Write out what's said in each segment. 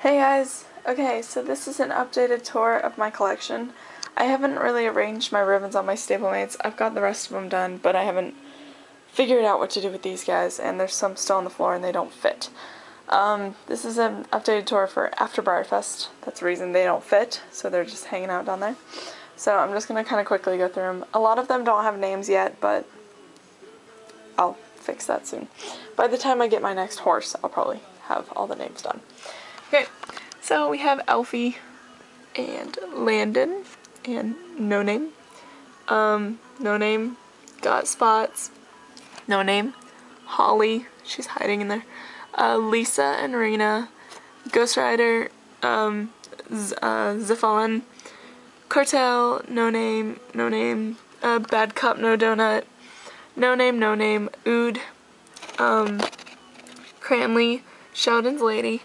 Hey guys! Okay, so this is an updated tour of my collection. I haven't really arranged my ribbons on my stablemates. I've got the rest of them done, but I haven't figured out what to do with these guys, and there's some still on the floor and they don't fit. This is an updated tour for after Breyerfest. That's the reason they don't fit, so they're just hanging out down there. So I'm just going to kind of quickly go through them. A lot of them don't have names yet, but I'll fix that soon. By the time I get my next horse, I'll probably have all the names done. Okay, so we have Elfie and Landon and No Name. No Name got spots. No Name. Holly, she's hiding in there. Lisa and Rena. Ghost Rider. Zafon. Cartel. No Name. No Name. Bad Cup. No Donut. No Name. Ood. Cranley. Sheldon's Lady.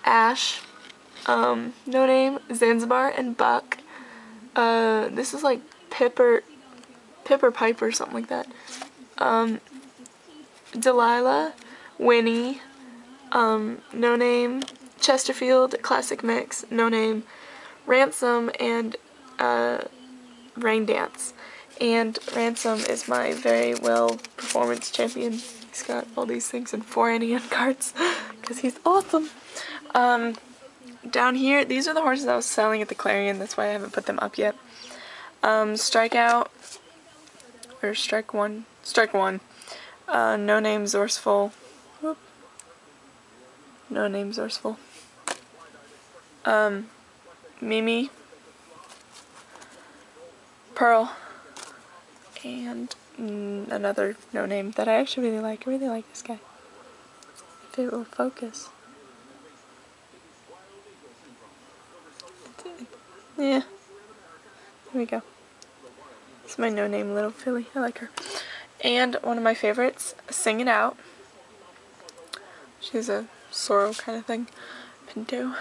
Ash, No Name, Zanzibar, and Buck. This is like Pipper Piper, something like that. Delilah, Winnie, No Name, Chesterfield, Classic Mix, No Name, Ransom, and Rain Dance. And Ransom is my very well performance champion. He's got all these things and 4 NEN cards because he's awesome. Down here, these are the horses I was selling at the Clarion, that's why I haven't put them up yet. Strike One. No Name, Zorsful. Whoop. No Name, Zorsful. Mimi. Pearl. And another No Name that I actually really like. I really like this guy. If it will focus. Yeah. There we go. It's my No Name little filly. I like her. And one of my favorites, Sing It Out. She's a sorrel kind of thing. Pinto.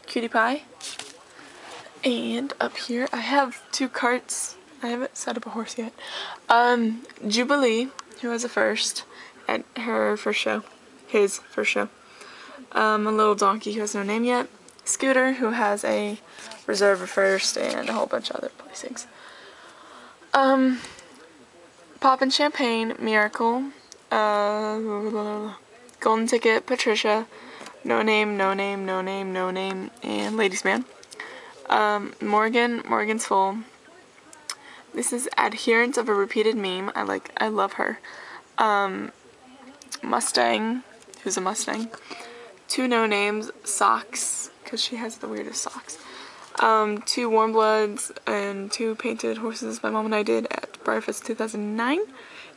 Cutie Pie. And up here I have 2 carts. I haven't set up a horse yet. Jubilee, who was a first at her first show. His first show. A little donkey who has no name yet. Scooter, who has a reserve of first and a whole bunch of other placings. Poppin' Champagne, Miracle, Golden Ticket, Patricia, No Name, and Ladies Man. Morgan's Full. This is Adherence of a Repeated Meme. I love her. Mustang, who's a Mustang. 2 No Names, Socks, because she has the weirdest socks. 2 Warm Bloods and 2 painted horses my mom and I did at Breyerfest 2009,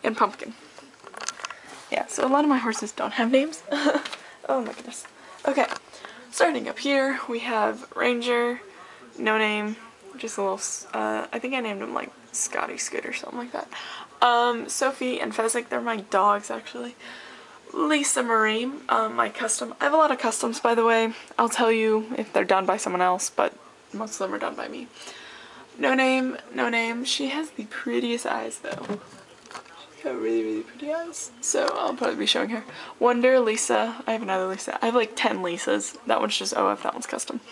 and Pumpkin. Yeah, so a lot of my horses don't have names. Oh my goodness. Okay, starting up here, we have Ranger, No Name, just a little, I think I named him like Scotty Scoot or something like that. Sophie and Fezzik, they're my dogs actually. Lisa Marie, my custom. I have a lot of customs, by the way. I'll tell you if they're done by someone else, but most of them are done by me. No Name. She has the prettiest eyes, though. She's got really, really pretty eyes. So I'll probably be showing her. Wonder, Lisa. I have another Lisa. I have like 10 Lisas. That one's just OF. That one's custom.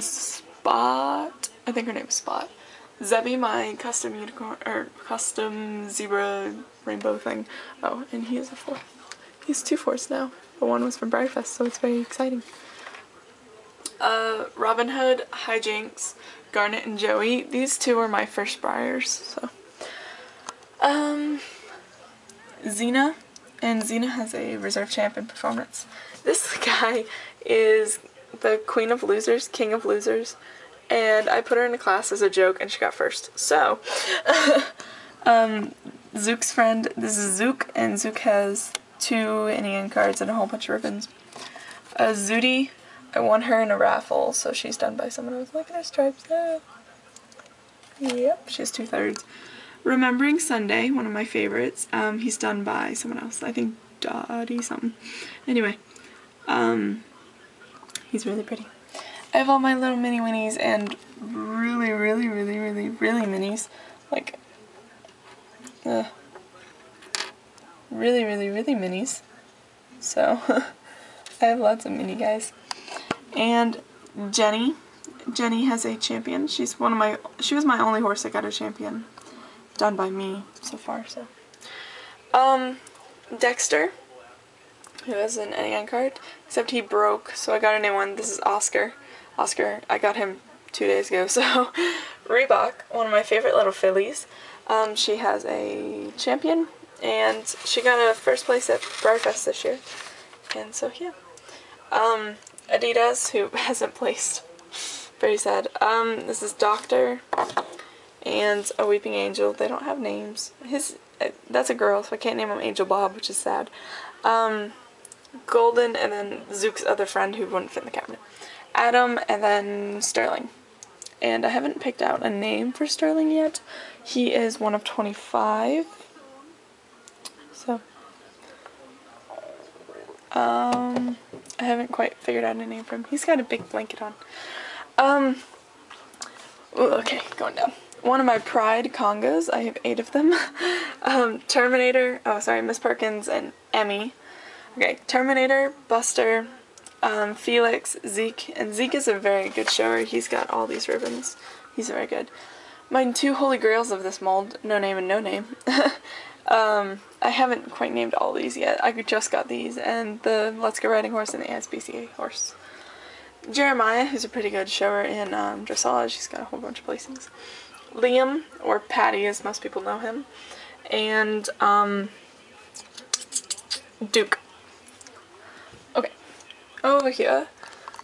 Spot. I think her name is Spot. Zebby, my custom unicorn, or custom zebra rainbow thing. Oh, and he is a 4. He's 2 4s now, but one was from Breyerfest, so it's very exciting. Robin Hood, Hijinks, Garnet, and Joey. These 2 are my first Breyers, so. Xena, and Xena has a reserve champion performance. This guy is the Queen of Losers, King of Losers, and I put her in a class as a joke, and she got first. So, Zook's friend, this is Zook, and Zook has 2 NEN cards and a whole bunch of ribbons. Zooty, I won her in a raffle, so she's done by someone else. Look at her stripes. Yep, she has 2/3. Remembering Sunday, one of my favorites. He's done by someone else. I think Dottie something. Anyway, he's really pretty. I have all my little mini winnies and really minis. Like, really minis. So, I have lots of mini guys. And Jenny. Jenny has a champion. She was my only horse that got a champion. Done by me so far, so. Dexter, who has an NEN card, except he broke, so I got a new one. This is Oscar. Oscar, I got him 2 days ago, so. Reebok, one of my favorite little fillies. She has a champion, and she got a first place at Breyerfest this year. And so, yeah. Adidas, who hasn't placed. Very sad. This is Doctor and a Weeping Angel. They don't have names. That's a girl, so I can't name him Angel Bob, which is sad. Golden, and then Zook's other friend who wouldn't fit in the cabinet. Adam, and then Sterling. And I haven't picked out a name for Sterling yet. He is one of 25. So, I haven't quite figured out a name for him. He's got a big blanket on. Okay, going down. One of my Pride Congas, I have 8 of them. Terminator, Miss Perkins and Emmy. Okay, Terminator, Buster, Felix, Zeke, and Zeke is a very good shower. He's got all these ribbons. He's very good. My 2 holy grails of this mold, No Name and No Name. I haven't quite named all these yet. I just got these, and the Let's Go Riding horse and the ASPCA horse. Jeremiah, who's a pretty good shower in dressage. He's got a whole bunch of placings. Liam, or Patty as most people know him. And Duke. Okay. Over here,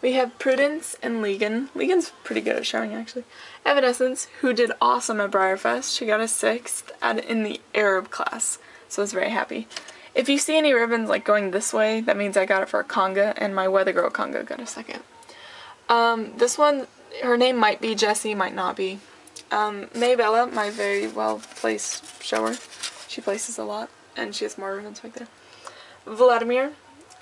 we have Prudence and Legan. Legan's pretty good at showing, actually. Evanescence, who did awesome at Breyerfest. She got a 6th in the Arab class, so I was very happy. If you see any ribbons like going this way, that means I got it for a conga, and my Weather Girl conga got a 2nd. This one, her name might be Jessie, might not be. Maybella, my very well-placed shower. She places a lot, and she has more ribbons right there. Vladimir,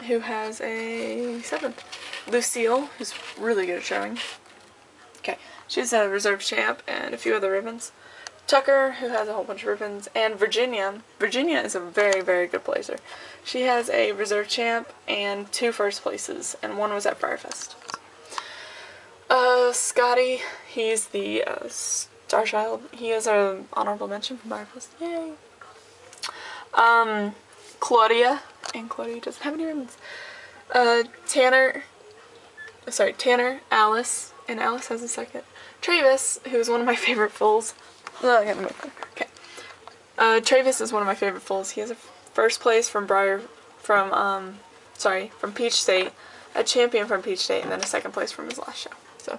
who has a 7th. Lucille, who's really good at showing. Okay, she's a reserve champ and a few other ribbons. Tucker, who has a whole bunch of ribbons. And Virginia. Virginia is a very, very good placer. She has a reserve champ and 2 first places, and 1 was at Breyerfest. Scotty, he's the Star Child. He has an honorable mention from Breyerfest. Yay! Claudia, and Claudia doesn't have any ribbons. Tanner, Alice, and Alice has a 2nd. Travis, who's one of my favorite foals. Oh, I gotta move. Okay. Travis is one of my favorite foals. He has a first place from Peach State, a champion from Peach State, and then a 2nd place from his last show. So,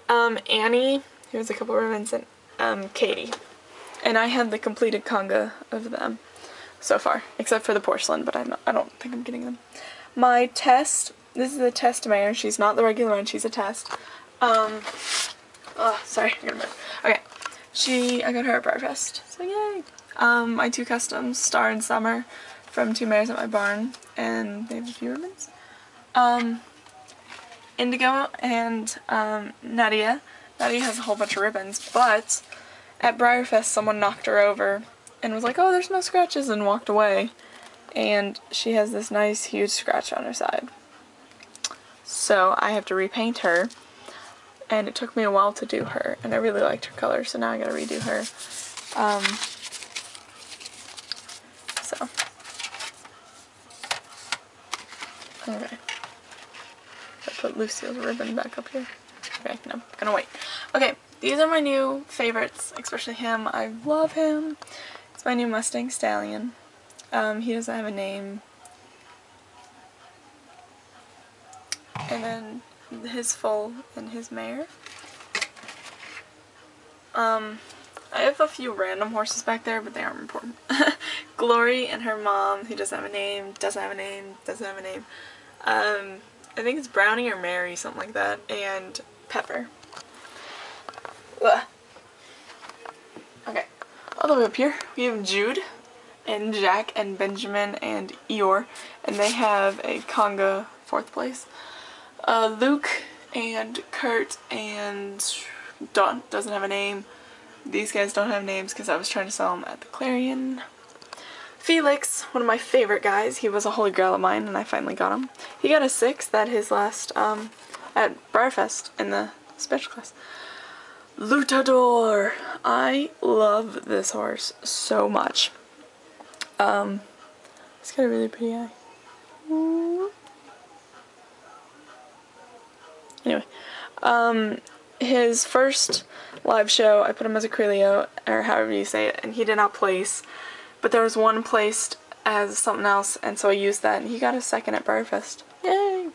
Annie, who has a couple ribbons, and Katie. And I have the completed conga of them so far, except for the porcelain, but I don't think I'm getting them. My test, this is the test mare. She's not the regular one, she's a test. Sorry, I gotta move. Okay, I got her at Breyerfest, so yay! My 2 customs, Star and Summer, from 2 mares at my barn, and they have a few ribbons. Indigo and Nadia. Nadia has a whole bunch of ribbons, but at Breyerfest someone knocked her over and was like, oh, there's no scratches, and walked away. And she has this nice huge scratch on her side. So I have to repaint her, and it took me a while to do her, and I really liked her color, so now I gotta redo her. Okay. I put Lucille's ribbon back up here. Okay, no, I'm gonna wait. Okay, these are my new favorites, especially him. I love him. It's my new Mustang Stallion. He doesn't have a name. And then his foal and his mare. I have a few random horses back there, but they aren't important. Glory and her mom, who doesn't have a name, doesn't have a name, doesn't have a name. I think it's Brownie or Mary, something like that, and Pepper. Ugh. Okay, all the way up here, we have Jude, and Jack, and Benjamin, and Eeyore, and they have a conga 4th place. Luke, and Kurt, and Don doesn't have a name. These guys don't have names because I was trying to sell them at the Clarion. Felix, one of my favorite guys. He was a holy grail of mine, and I finally got him. He got a 6th at his last, at Breyerfest in the special class. Lutador! I love this horse so much. He's got a really pretty eye. Anyway, his first live show, I put him as a Crilio, or however you say it, and he did not place. But there was one placed as something else, and so I used that, and he got a 2nd at Breyerfest. Yay!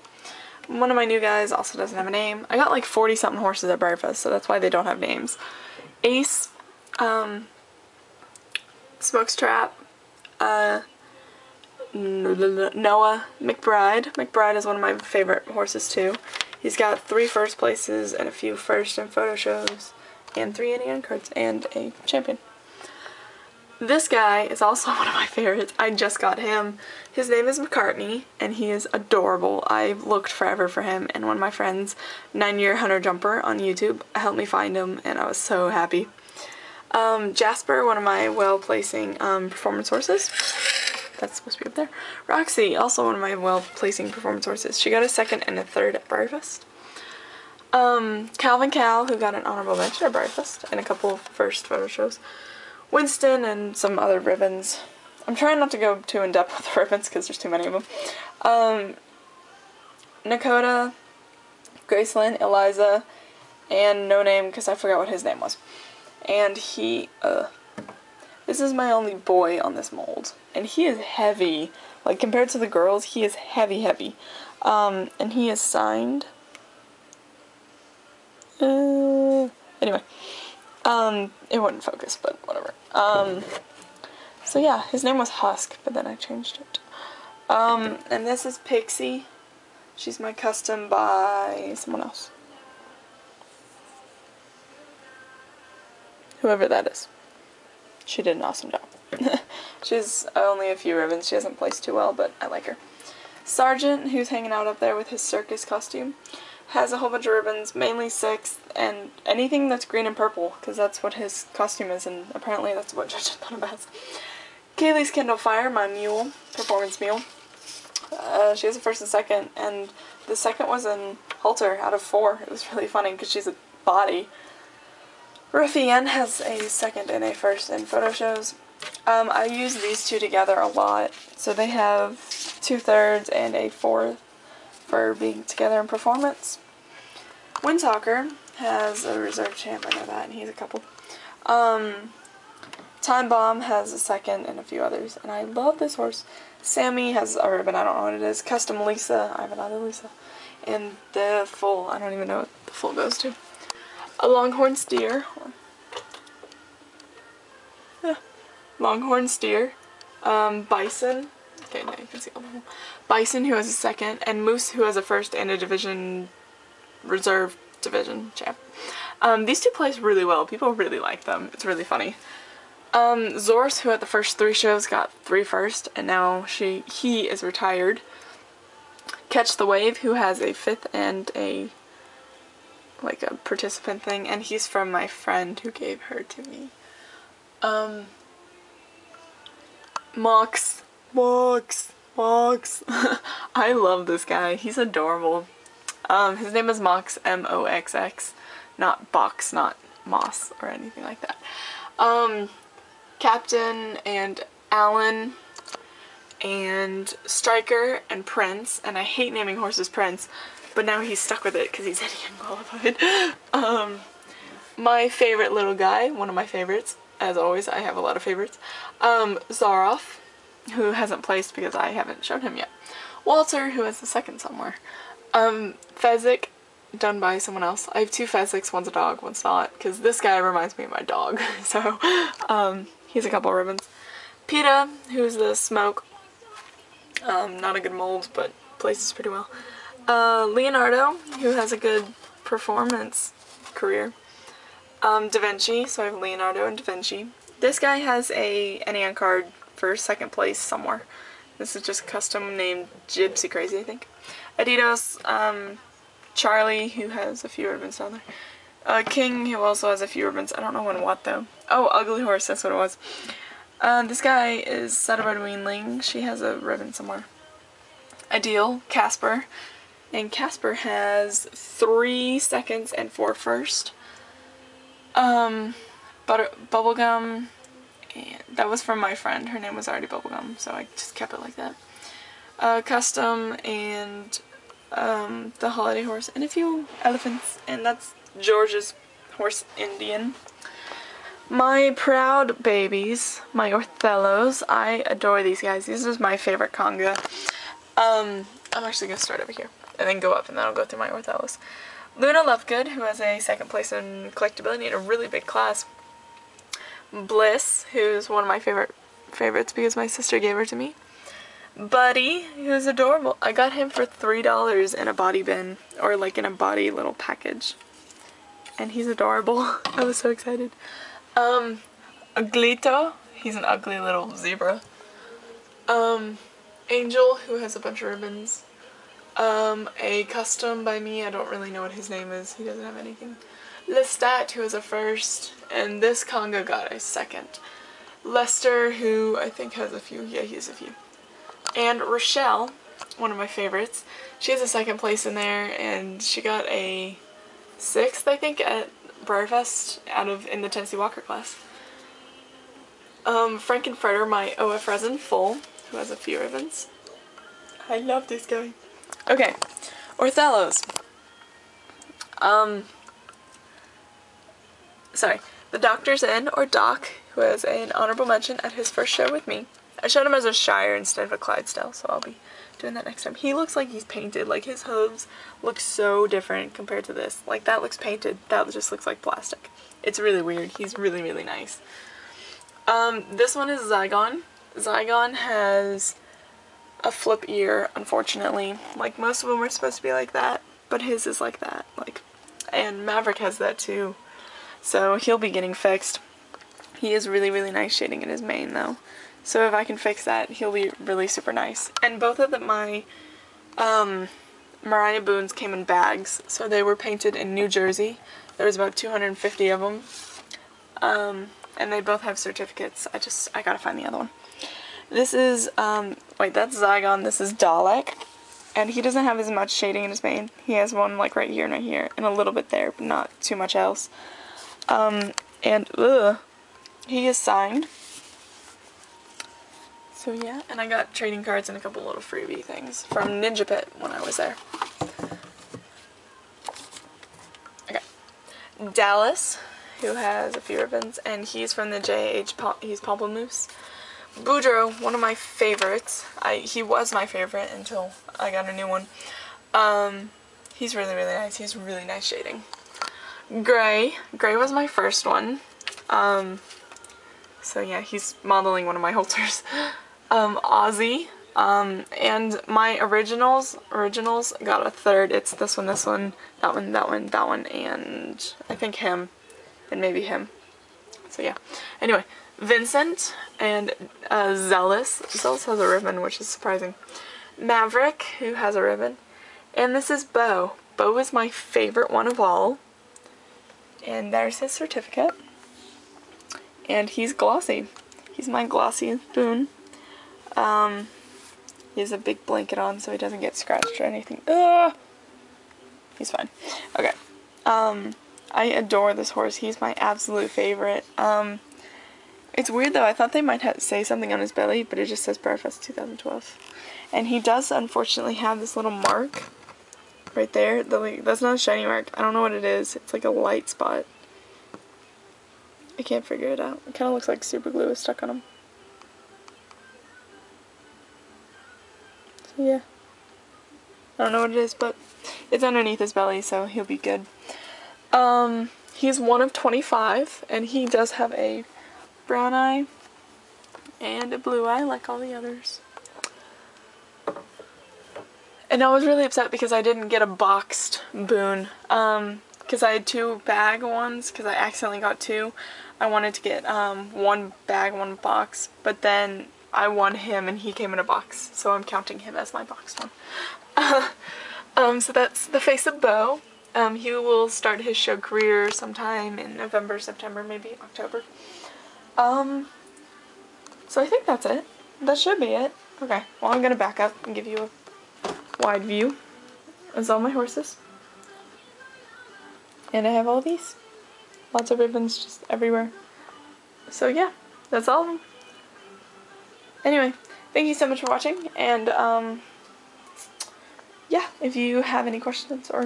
One of my new guys also doesn't have a name. I got like 40-something horses at Breyerfest, so that's why they don't have names. Ace, Smokestrap, Noah, McBride. McBride is one of my favorite horses too. He's got 3 first places and a few first and photo shows, and 3 ADN cards, and a champion. This guy is also one of my favorites. I just got him. His name is McCartney, and he is adorable. I've looked forever for him, and one of my friends, 9-Year Hunter Jumper on YouTube, helped me find him, and I was so happy. Jasper, one of my well-placing performance horses. That's supposed to be up there. Roxy, also one of my well-placing performance horses. She got a 2nd and a 3rd at Breyerfest. Calvin Cal, who got an honorable mention at Breyerfest, and a couple of first photo shows. Winston, and some other ribbons. I'm trying not to go too in-depth with the ribbons because there's too many of them. Nakota, Gracelyn, Eliza, and No Name because I forgot what his name was. And he, this is my only boy on this mold. And he is heavy. Like, compared to the girls, he is heavy, heavy. And he is signed. Anyway. It wouldn't focus, but whatever. So yeah, his name was Husk, but then I changed it. And this is Pixie. She's my custom by someone else. Whoever that is. She did an awesome job. She's only a few ribbons. She hasn't placed too well, but I like her. Sergeant, who's hanging out up there with his circus costume, has a whole bunch of ribbons, mainly 6th, and anything that's green and purple, because that's what his costume is, and apparently that's what Judge thought of as. Kaylee's Kindle Fire, my mule, performance mule. She has a 1st and 2nd, and the 2nd was in halter out of 4. It was really funny because she's a body. Ruffian has a 2nd and a 1st in photo shows. I use these two together a lot, so they have 2 3rds and a 4th for being together in performance. Windtalker has a reserve champ, I know that, and he's a couple. Time Bomb has a 2nd and a few others, and I love this horse. Sammy has a ribbon, I don't know what it is. Custom Lisa, I have another Lisa. And the full, I don't even know what the full goes to. A Longhorn Steer. Longhorn Steer. Bison. Okay, now you can see all of them. Bison, who has a 2nd, and Moose, who has a 1st and a division, reserve division champ. These two place really well. People really like them. It's really funny. Zorse, who at the first 3 shows got 3 first, and now he is retired. Catch the Wave, who has a 5th and a participant thing, and he's from my friend who gave her to me. Mox. I love this guy. He's adorable. His name is Mox, M-O-X-X. Not Box, not Moss or anything like that. Captain and Alan and Striker and Prince, and I hate naming horses Prince, but now he's stuck with it because he's Indian qualified. My favorite little guy, one of my favorites, as always, I have a lot of favorites, Zaroff, who hasn't placed because I haven't shown him yet. Walter, who has a 2nd somewhere. Fezzik, done by someone else. I have 2 Fezziks, one's a dog, one's not, because this guy reminds me of my dog, so, he's a couple ribbons. PETA, who's the Smoke, not a good mold, but places pretty well. Leonardo, who has a good performance career. Da Vinci, so I have Leonardo and Da Vinci. This guy has a NEN card for 2nd place somewhere. This is just custom named Gypsy Crazy, I think. Adidas, Charlie, who has a few ribbons down there. King, who also has a few ribbons. I don't know when what, though. Oh, Ugly Horse, that's what it was. This guy is Saddlebred Weanling. She has a ribbon somewhere. Ideal, Casper. And Casper has 3 seconds and 4 first. Bubblegum, and that was from my friend. Her name was already Bubblegum, so I just kept it like that. Custom, and the holiday horse, and a few elephants, and that's George's horse Indian. My proud babies, my Othellos. I adore these guys. This is my favorite conga. I'm actually going to start over here and then go up, and then I'll go through my Othellos. Luna Lovegood, who has a 2nd place in collectability in a really big class. Bliss, who's one of my favorites because my sister gave her to me. Buddy, who's adorable. I got him for $3 in a body bin, or like in a body little package. And he's adorable. I was so excited. Aglito, he's an ugly little zebra. Angel, who has a bunch of ribbons. A custom by me, I don't really know what his name is, he doesn't have anything. Lestat, who has a 1st, and this conga got a 2nd. Lester, who I think has a few, yeah, he has a few. And Rochelle, one of my favorites, she has a 2nd place in there, and she got a 6th, I think, at Breyerfest in the Tennessee Walker class. Frankenfurter, my OF resin full, who has a few ribbons. I love this guy. Okay, Othellos. Sorry, the Doctor's Inn, or Doc, who has an honorable mention at his first show with me. I showed him as a Shire instead of a Clydesdale, so I'll be doing that next time. He looks like he's painted. Like, his hooves look so different compared to this. Like, that looks painted. That just looks like plastic. It's really weird. He's really, really nice. This one is Zygon. Zygon has a flip ear, unfortunately. Like, most of them are supposed to be like that, but his is like that. Like, and Maverick has that too. So he'll be getting fixed. He is really, really nice shading in his mane, though. So if I can fix that, he'll be really super nice. And both of my Mariah Boons came in bags, so they were painted in New Jersey. There was about 250 of them. And they both have certificates. I gotta find the other one. This is, wait, that's Zygon. This is Dalek. And he doesn't have as much shading in his mane. He has one, like, right here and right here, and a little bit there, but not too much else. He is signed. So yeah, and I got trading cards and a couple little freebie things from Ninja Pit when I was there. Okay. Dallas, who has a few ribbons, and he's from the JH, he's Pamplemousse. Boudreaux, one of my favorites. He was my favorite until I got a new one. He's really, really nice. He has really nice shading. Gray was my first one. So yeah, he's modeling one of my holsters. Ozzy, and my originals got a 3rd. It's this one, that one, that one, that one, and I think him, and maybe him. So yeah. Anyway, Vincent and Zealous. Zealous has a ribbon, which is surprising. Maverick, who has a ribbon. And this is Bo. Bo is my favorite one of all. And there's his certificate. And he's glossy. He's my Glossy Boon. He has a big blanket on so he doesn't get scratched or anything. Ugh! He's fine. Okay. I adore this horse. He's my absolute favorite. It's weird though. I thought they might say something on his belly, but it just says Breyerfest 2012. And he does unfortunately have this little mark right there. That's not a shiny mark. I don't know what it is. It's like a light spot. I can't figure it out. It kind of looks like super glue is stuck on him. So yeah. I don't know what it is, but it's underneath his belly, so he'll be good. He's one of 25, and he does have a brown eye and a blue eye like all the others. And I was really upset because I didn't get a boxed Boon. Because I had 2 bag ones, because I accidentally got 2. I wanted to get 1 bag, 1 box, but then I won him and he came in a box, so I'm counting him as my boxed one. So that's the face of Bo. He will start his show career sometime in November, September, maybe October. So I think that's it. That should be it. Okay, well I'm gonna back up and give you a wide view. That's all my horses. And I have all these. Lots of ribbons just everywhere. So yeah, that's all of them. Anyway, thank you so much for watching, and yeah, if you have any questions or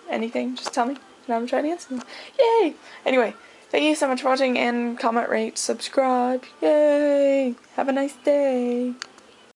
anything, just tell me, and I'll try to answer them. Yay! Anyway, thank you so much for watching, and comment, rate, subscribe. Yay! Have a nice day.